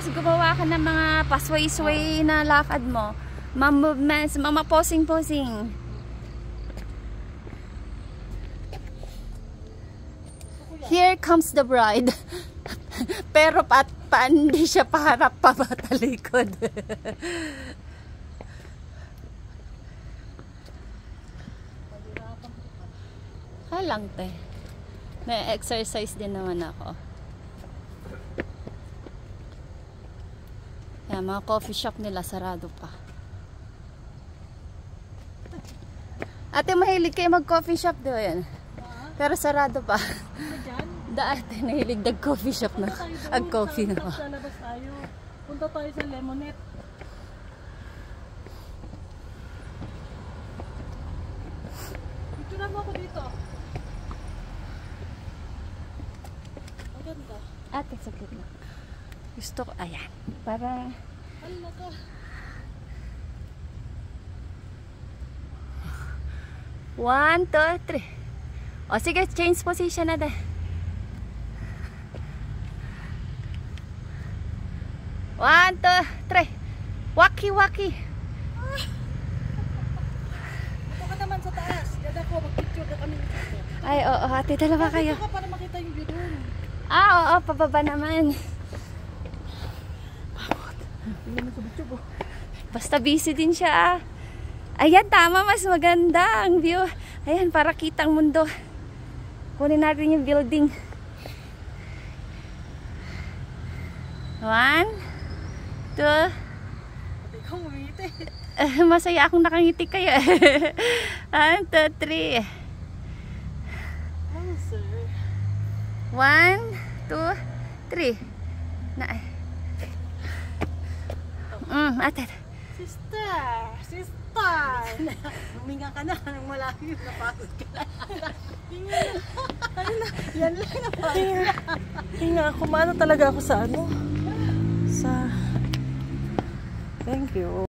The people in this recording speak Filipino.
Gumawa ka ng mga pasway-sway na lakad mo. Mga movements, mga posing-posing. Here comes the bride. Pero hindi siya paharap pa ba talikod. Halang te. May exercise din naman ako. Yan, mga coffee shop nila sarado pa. Ate, mahilig kayo mag coffee shop doon yan. Pero sarado pa. Ate, nahilig coffee shop na. Ag coffee na pa. Punta tayo sa Lemonette. Ito lang ako dito. Maganda. Ate, sakit na. Gusto ko, ayan. Para... Ala ka. One, two, three. O sige, change position na din. One, two, three. Waki-waki. Ito ka naman sa taas. Dada ko, mag-picture na kami. Ay, oo, ate, dalawa kayo. Dito ka para makita yung view doon. Oo, pababa naman. Basta busy din siya. Ayan, tama, mas maganda ang view. Ayan, para kitang mundo. Kunin natin yung building. 1, 2. Ikaw umiti. Masaya akong nakangiti kayo. 1, 2, 3. Oh, sir. 1, 2, 3. Ate. Sister. Huminga ka na ng malayo. Napagod ka na. Yan lang napagod. Hinga ako. Maano talaga ako sa ano? Thank you.